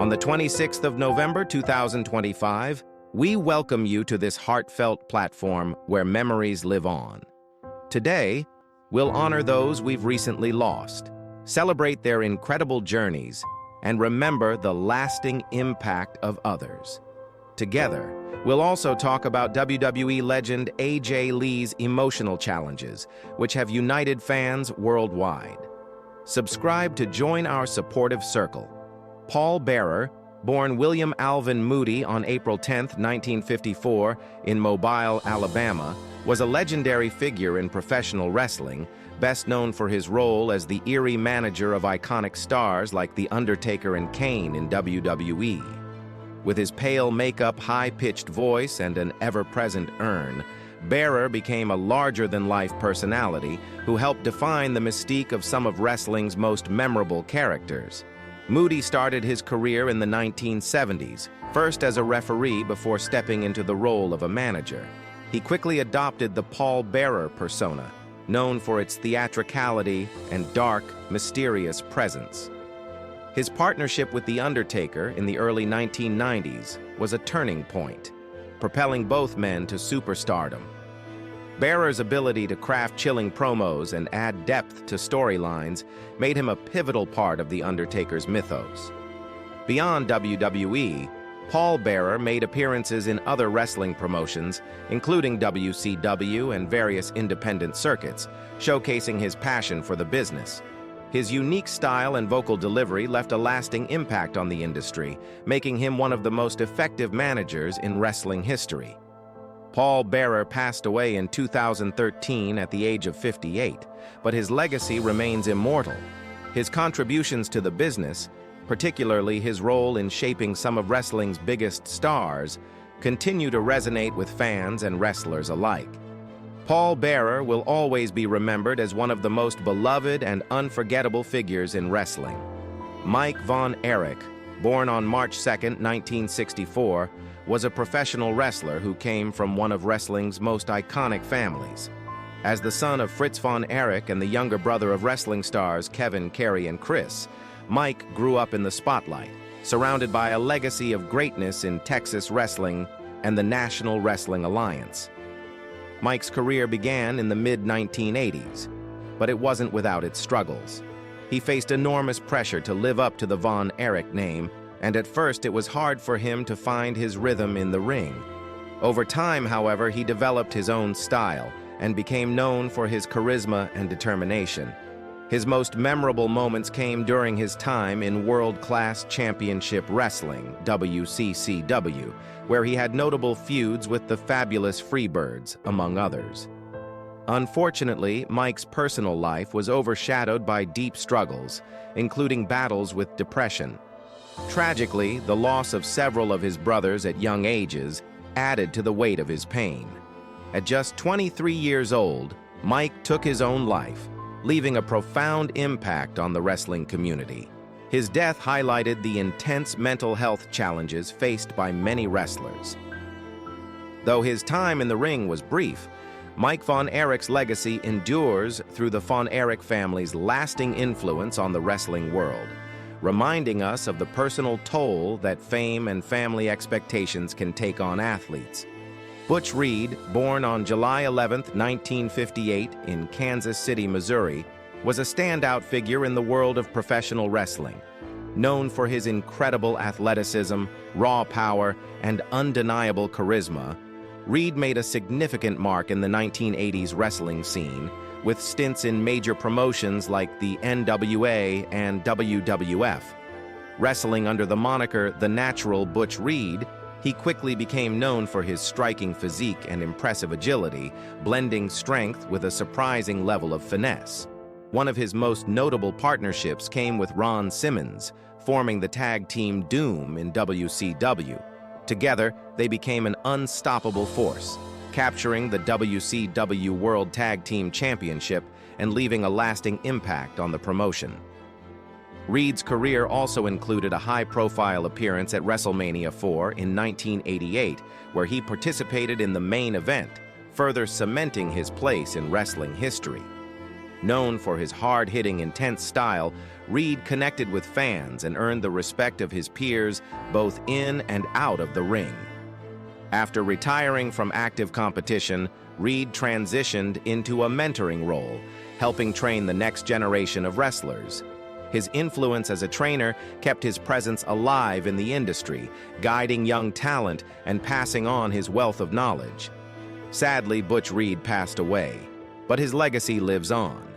On the 26th of November 2025, we welcome you to this heartfelt platform where memories live on. Today, we'll honor those we've recently lost, celebrate their incredible journeys, and remember the lasting impact of others. Together, we'll also talk about WWE legend AJ Lee's emotional challenges, which have united fans worldwide. Subscribe to join our supportive circle. Paul Bearer, born William Alvin Moody on April 10, 1954, in Mobile, Alabama, was a legendary figure in professional wrestling, best known for his role as the eerie manager of iconic stars like The Undertaker and Kane in WWE. With his pale makeup, high-pitched voice, and an ever-present urn, Bearer became a larger-than-life personality who helped define the mystique of some of wrestling's most memorable characters. Moody started his career in the 1970s, first as a referee before stepping into the role of a manager. He quickly adopted the Paul Bearer persona, known for its theatricality and dark, mysterious presence. His partnership with The Undertaker in the early 1990s was a turning point, propelling both men to superstardom. Bearer's ability to craft chilling promos and add depth to storylines made him a pivotal part of The Undertaker's mythos. Beyond WWE, Paul Bearer made appearances in other wrestling promotions, including WCW and various independent circuits, showcasing his passion for the business. His unique style and vocal delivery left a lasting impact on the industry, making him one of the most effective managers in wrestling history. Paul Bearer passed away in 2013 at the age of 58, but his legacy remains immortal. His contributions to the business, particularly his role in shaping some of wrestling's biggest stars, continue to resonate with fans and wrestlers alike. Paul Bearer will always be remembered as one of the most beloved and unforgettable figures in wrestling. Mike Von Erich, born on March 2, 1964, was a professional wrestler who came from one of wrestling's most iconic families. As the son of Fritz Von Erich and the younger brother of wrestling stars Kevin, Kerry, and Chris, Mike grew up in the spotlight, surrounded by a legacy of greatness in Texas wrestling and the National Wrestling Alliance. Mike's career began in the mid-1980s, but it wasn't without its struggles. He faced enormous pressure to live up to the Von Erich name, and at first it was hard for him to find his rhythm in the ring. Over time, however, he developed his own style and became known for his charisma and determination. His most memorable moments came during his time in World Class Championship Wrestling, WCCW, where he had notable feuds with the Fabulous Freebirds, among others. Unfortunately, Mike's personal life was overshadowed by deep struggles, including battles with depression. Tragically, the loss of several of his brothers at young ages added to the weight of his pain. At just 23 years old, Mike took his own life, leaving a profound impact on the wrestling community. His death highlighted the intense mental health challenges faced by many wrestlers. Though his time in the ring was brief, Mike Von Erich's legacy endures through the Von Erich family's lasting influence on the wrestling world, reminding us of the personal toll that fame and family expectations can take on athletes. Butch Reed, born on July 11, 1958 in Kansas City, Missouri, was a standout figure in the world of professional wrestling. Known for his incredible athleticism, raw power, and undeniable charisma, Reed made a significant mark in the 1980s wrestling scene, with stints in major promotions like the NWA and WWF. Wrestling under the moniker The Natural Butch Reed, he quickly became known for his striking physique and impressive agility, blending strength with a surprising level of finesse. One of his most notable partnerships came with Ron Simmons, forming the tag team Doom in WCW. Together, they became an unstoppable force, capturing the WCW World Tag Team Championship and leaving a lasting impact on the promotion. Reed's career also included a high-profile appearance at WrestleMania 4 in 1988, where he participated in the main event, further cementing his place in wrestling history. Known for his hard-hitting, intense style, Reed connected with fans and earned the respect of his peers both in and out of the ring. After retiring from active competition, Reed transitioned into a mentoring role, helping train the next generation of wrestlers. His influence as a trainer kept his presence alive in the industry, guiding young talent and passing on his wealth of knowledge. Sadly, Butch Reed passed away, but his legacy lives on.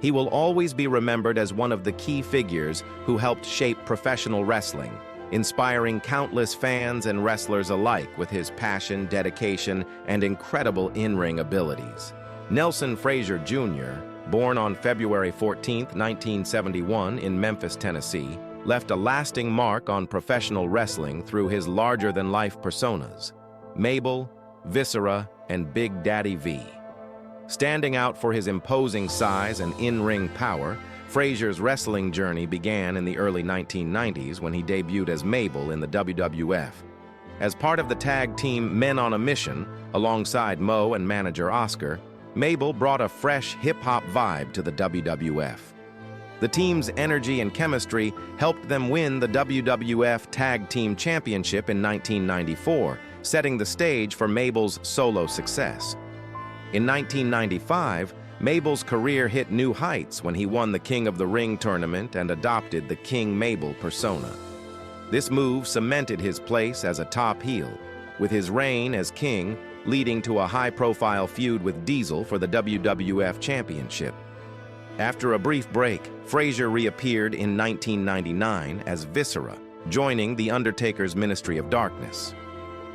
He will always be remembered as one of the key figures who helped shape professional wrestling, inspiring countless fans and wrestlers alike with his passion, dedication, and incredible in-ring abilities. Nelson Frazier Jr., born on February 14, 1971 in Memphis, Tennessee, left a lasting mark on professional wrestling through his larger-than-life personas, Mabel, Viscera, and Big Daddy V. Standing out for his imposing size and in-ring power, Frazier's wrestling journey began in the early 1990s when he debuted as Mabel in the WWF. As part of the tag team Men on a Mission, alongside Mo and manager Oscar, Mabel brought a fresh hip-hop vibe to the WWF. The team's energy and chemistry helped them win the WWF Tag Team Championship in 1994, setting the stage for Mabel's solo success. In 1995, Mabel's career hit new heights when he won the King of the Ring tournament and adopted the King Mabel persona. This move cemented his place as a top heel, with his reign as king leading to a high-profile feud with Diesel for the WWF Championship. After a brief break, Frazier reappeared in 1999 as Viscera, joining The Undertaker's Ministry of Darkness.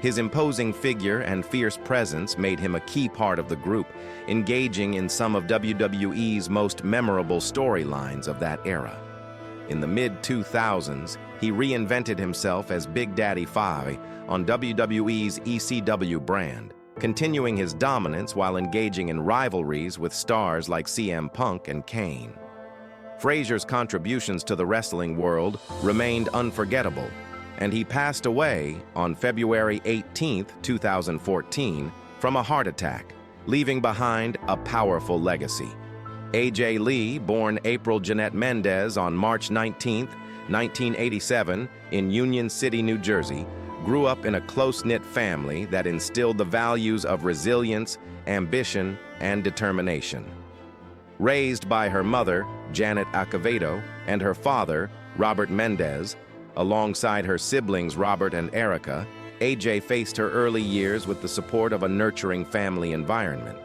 His imposing figure and fierce presence made him a key part of the group, engaging in some of WWE's most memorable storylines of that era. In the mid-2000s, he reinvented himself as Big Daddy V on WWE's ECW brand, continuing his dominance while engaging in rivalries with stars like CM Punk and Kane. Frazier's contributions to the wrestling world remained unforgettable, and he passed away on February 18, 2014, from a heart attack, leaving behind a powerful legacy. A.J. Lee, born April Jeanette Mendez on March 19, 1987, in Union City, New Jersey, grew up in a close-knit family that instilled the values of resilience, ambition, and determination. Raised by her mother, Janet Acevedo, and her father, Robert Mendez, alongside her siblings Robert and Erica, AJ faced her early years with the support of a nurturing family environment.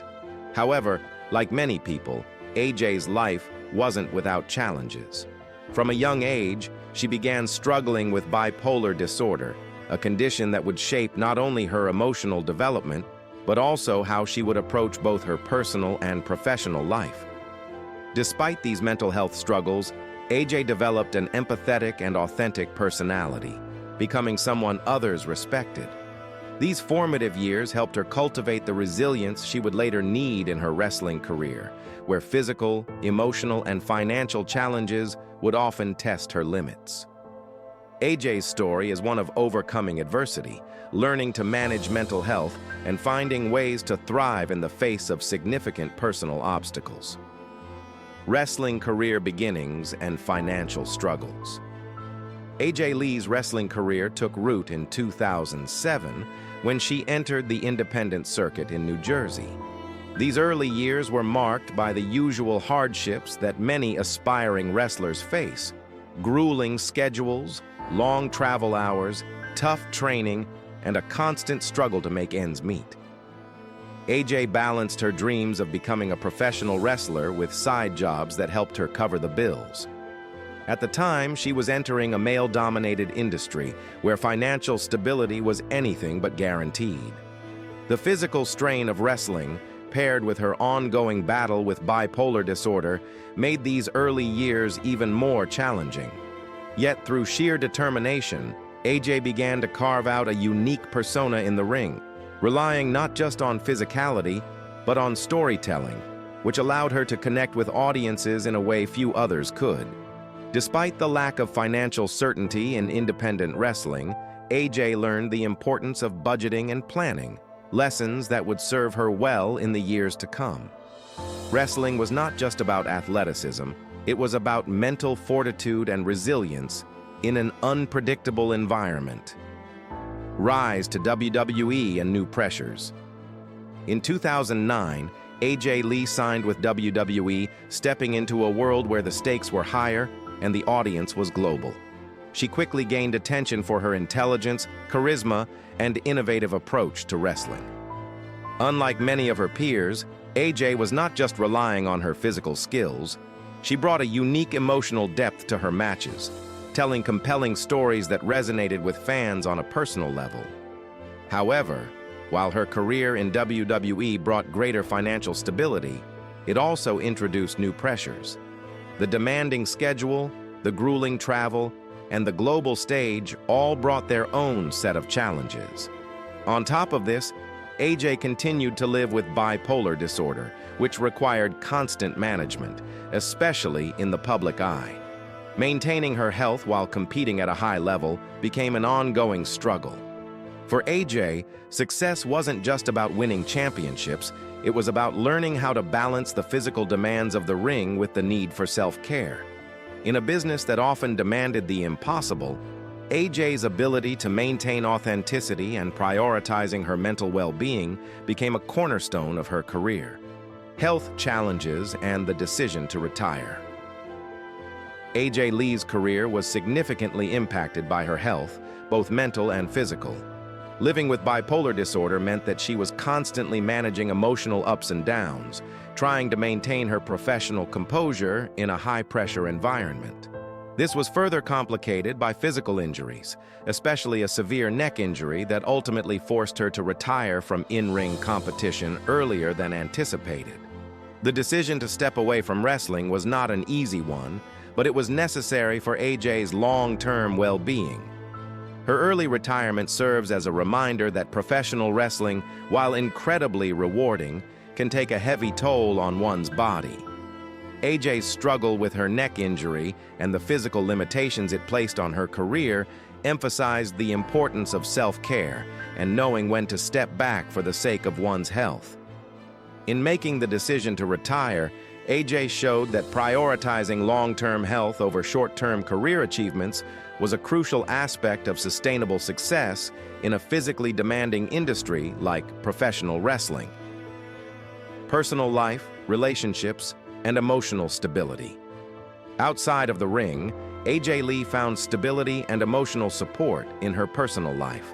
However, like many people, AJ's life wasn't without challenges. From a young age, she began struggling with bipolar disorder, a condition that would shape not only her emotional development, but also how she would approach both her personal and professional life. Despite these mental health struggles, AJ developed an empathetic and authentic personality, becoming someone others respected. These formative years helped her cultivate the resilience she would later need in her wrestling career, where physical, emotional, and financial challenges would often test her limits. AJ's story is one of overcoming adversity, learning to manage mental health, and finding ways to thrive in the face of significant personal obstacles. Wrestling career beginnings and financial struggles. AJ Lee's wrestling career took root in 2007 when she entered the independent circuit in New Jersey. These early years were marked by the usual hardships that many aspiring wrestlers face: grueling schedules, long travel hours, tough training, and a constant struggle to make ends meet. AJ balanced her dreams of becoming a professional wrestler with side jobs that helped her cover the bills. At the time, she was entering a male-dominated industry where financial stability was anything but guaranteed. The physical strain of wrestling, paired with her ongoing battle with bipolar disorder, made these early years even more challenging. Yet through sheer determination, AJ began to carve out a unique persona in the ring, relying not just on physicality, but on storytelling, which allowed her to connect with audiences in a way few others could. Despite the lack of financial certainty in independent wrestling, AJ learned the importance of budgeting and planning, lessons that would serve her well in the years to come. Wrestling was not just about athleticism, it was about mental fortitude and resilience in an unpredictable environment. Rise to WWE and new pressures. In 2009, AJ Lee signed with WWE, stepping into a world where the stakes were higher and the audience was global. She quickly gained attention for her intelligence, charisma, and innovative approach to wrestling. Unlike many of her peers, AJ was not just relying on her physical skills. She brought a unique emotional depth to her matches, telling compelling stories that resonated with fans on a personal level. However, while her career in WWE brought greater financial stability, it also introduced new pressures. The demanding schedule, the grueling travel, and the global stage all brought their own set of challenges. On top of this, AJ continued to live with bipolar disorder, which required constant management, especially in the public eye. Maintaining her health while competing at a high level became an ongoing struggle. For AJ, success wasn't just about winning championships, it was about learning how to balance the physical demands of the ring with the need for self-care. In a business that often demanded the impossible, AJ's ability to maintain authenticity and prioritizing her mental well-being became a cornerstone of her career. Health challenges and the decision to retire. AJ Lee's career was significantly impacted by her health, both mental and physical. Living with bipolar disorder meant that she was constantly managing emotional ups and downs, trying to maintain her professional composure in a high-pressure environment. This was further complicated by physical injuries, especially a severe neck injury that ultimately forced her to retire from in-ring competition earlier than anticipated. The decision to step away from wrestling was not an easy one, but it was necessary for AJ's long-term well-being. Her early retirement serves as a reminder that professional wrestling, while incredibly rewarding, can take a heavy toll on one's body. AJ's struggle with her neck injury and the physical limitations it placed on her career emphasized the importance of self-care and knowing when to step back for the sake of one's health. In making the decision to retire, AJ showed that prioritizing long-term health over short-term career achievements was a crucial aspect of sustainable success in a physically demanding industry like professional wrestling. Personal life, relationships, and emotional stability. Outside of the ring, AJ Lee found stability and emotional support in her personal life.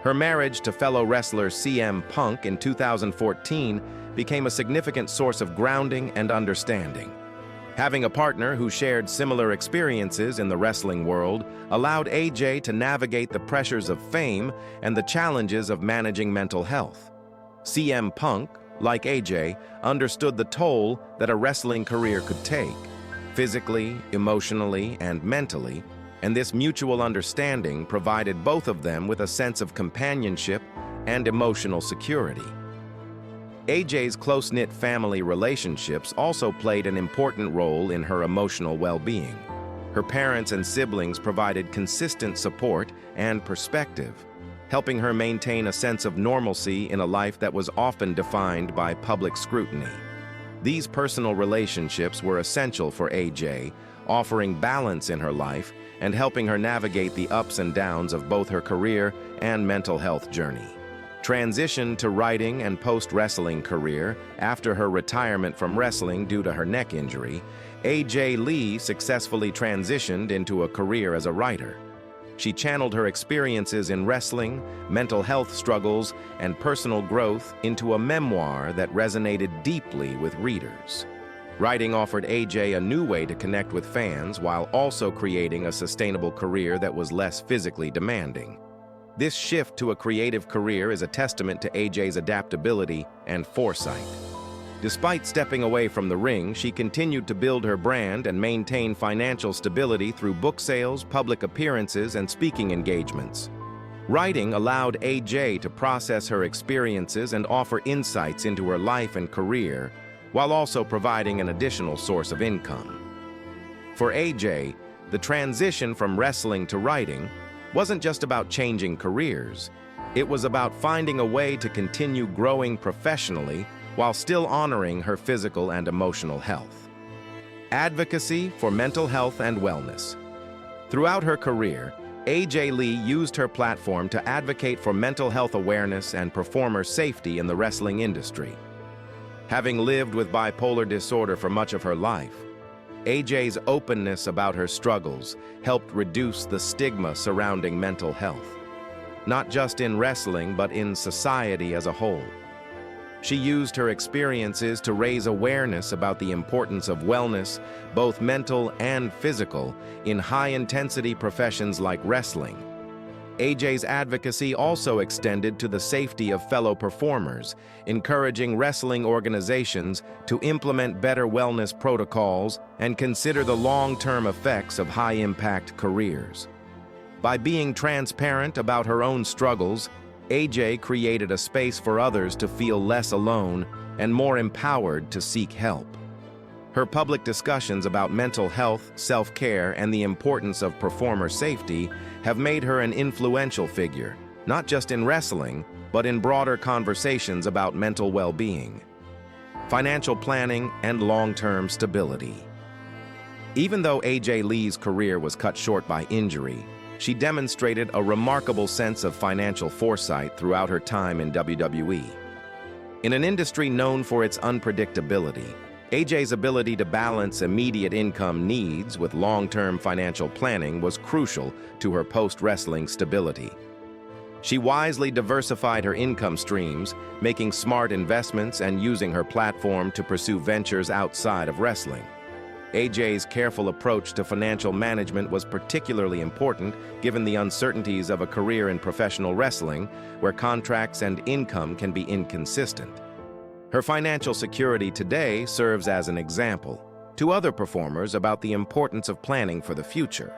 Her marriage to fellow wrestler CM Punk in 2014 became a significant source of grounding and understanding. Having a partner who shared similar experiences in the wrestling world allowed AJ to navigate the pressures of fame and the challenges of managing mental health. CM Punk, like AJ, understood the toll that a wrestling career could take, physically, emotionally, and mentally, and this mutual understanding provided both of them with a sense of companionship and emotional security. AJ's close-knit family relationships also played an important role in her emotional well-being. Her parents and siblings provided consistent support and perspective, helping her maintain a sense of normalcy in a life that was often defined by public scrutiny. These personal relationships were essential for AJ, offering balance in her life and helping her navigate the ups and downs of both her career and mental health journey. Transition to writing and post-wrestling career. After her retirement from wrestling due to her neck injury, AJ Lee successfully transitioned into a career as a writer. She channeled her experiences in wrestling, mental health struggles, and personal growth into a memoir that resonated deeply with readers. Writing offered AJ a new way to connect with fans while also creating a sustainable career that was less physically demanding. This shift to a creative career is a testament to AJ's adaptability and foresight. Despite stepping away from the ring, she continued to build her brand and maintain financial stability through book sales, public appearances, and speaking engagements. Writing allowed AJ to process her experiences and offer insights into her life and career, while also providing an additional source of income. For AJ, the transition from wrestling to writing wasn't just about changing careers. It was about finding a way to continue growing professionally while still honoring her physical and emotional health. Advocacy for mental health and wellness. Throughout her career, AJ Lee used her platform to advocate for mental health awareness and performer safety in the wrestling industry. Having lived with bipolar disorder for much of her life, AJ's openness about her struggles helped reduce the stigma surrounding mental health, not just in wrestling but in society as a whole. She used her experiences to raise awareness about the importance of wellness, both mental and physical, in high-intensity professions like wrestling. AJ's advocacy also extended to the safety of fellow performers, encouraging wrestling organizations to implement better wellness protocols and consider the long-term effects of high-impact careers. By being transparent about her own struggles, AJ created a space for others to feel less alone and more empowered to seek help. Her public discussions about mental health, self-care, and the importance of performer safety have made her an influential figure, not just in wrestling, but in broader conversations about mental well-being, financial planning, and long-term stability. Even though AJ Lee's career was cut short by injury, she demonstrated a remarkable sense of financial foresight throughout her time in WWE. In an industry known for its unpredictability, AJ's ability to balance immediate income needs with long-term financial planning was crucial to her post-wrestling stability. She wisely diversified her income streams, making smart investments and using her platform to pursue ventures outside of wrestling. AJ's careful approach to financial management was particularly important given the uncertainties of a career in professional wrestling, where contracts and income can be inconsistent. Her financial security today serves as an example to other performers about the importance of planning for the future.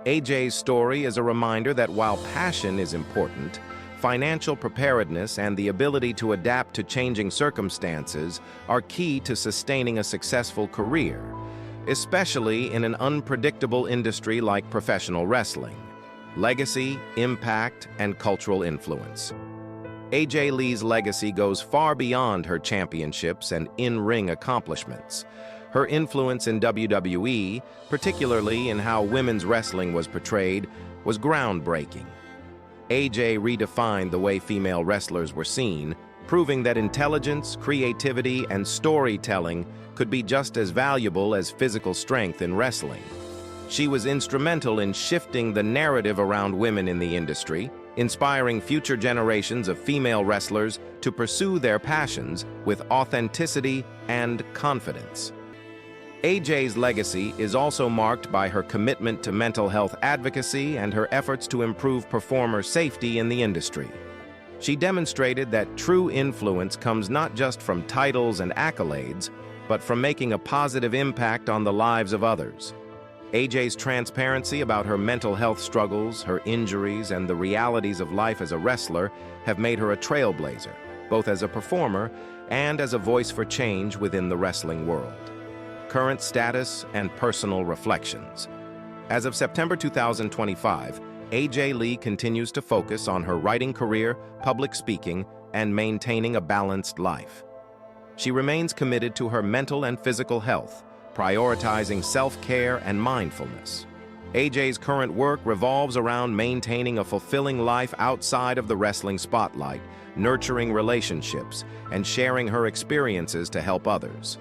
AJ's story is a reminder that while passion is important, financial preparedness and the ability to adapt to changing circumstances are key to sustaining a successful career, especially in an unpredictable industry like professional wrestling. Legacy, impact, and cultural influence. AJ Lee's legacy goes far beyond her championships and in-ring accomplishments. Her influence in WWE, particularly in how women's wrestling was portrayed, was groundbreaking. AJ redefined the way female wrestlers were seen, proving that intelligence, creativity, and storytelling could be just as valuable as physical strength in wrestling. She was instrumental in shifting the narrative around women in the industry, inspiring future generations of female wrestlers to pursue their passions with authenticity and confidence. AJ's legacy is also marked by her commitment to mental health advocacy and her efforts to improve performer safety in the industry. She demonstrated that true influence comes not just from titles and accolades, but from making a positive impact on the lives of others. AJ's transparency about her mental health struggles, her injuries, and the realities of life as a wrestler have made her a trailblazer, both as a performer and as a voice for change within the wrestling world. Current status and personal reflections. As of September 2025, AJ Lee continues to focus on her writing career, public speaking, and maintaining a balanced life. She remains committed to her mental and physical health, prioritizing self-care and mindfulness. AJ's current work revolves around maintaining a fulfilling life outside of the wrestling spotlight, nurturing relationships, and sharing her experiences to help others.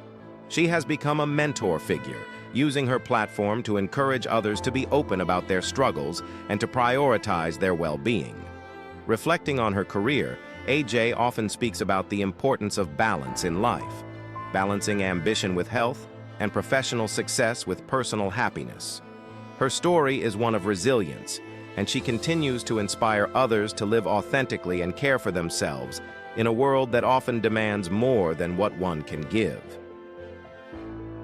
She has become a mentor figure, using her platform to encourage others to be open about their struggles and to prioritize their well-being. Reflecting on her career, AJ often speaks about the importance of balance in life, balancing ambition with health and professional success with personal happiness. Her story is one of resilience, and she continues to inspire others to live authentically and care for themselves in a world that often demands more than what one can give.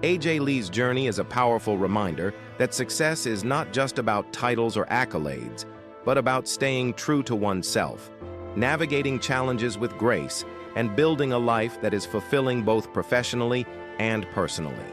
AJ Lee's journey is a powerful reminder that success is not just about titles or accolades, but about staying true to oneself, navigating challenges with grace, and building a life that is fulfilling both professionally and personally.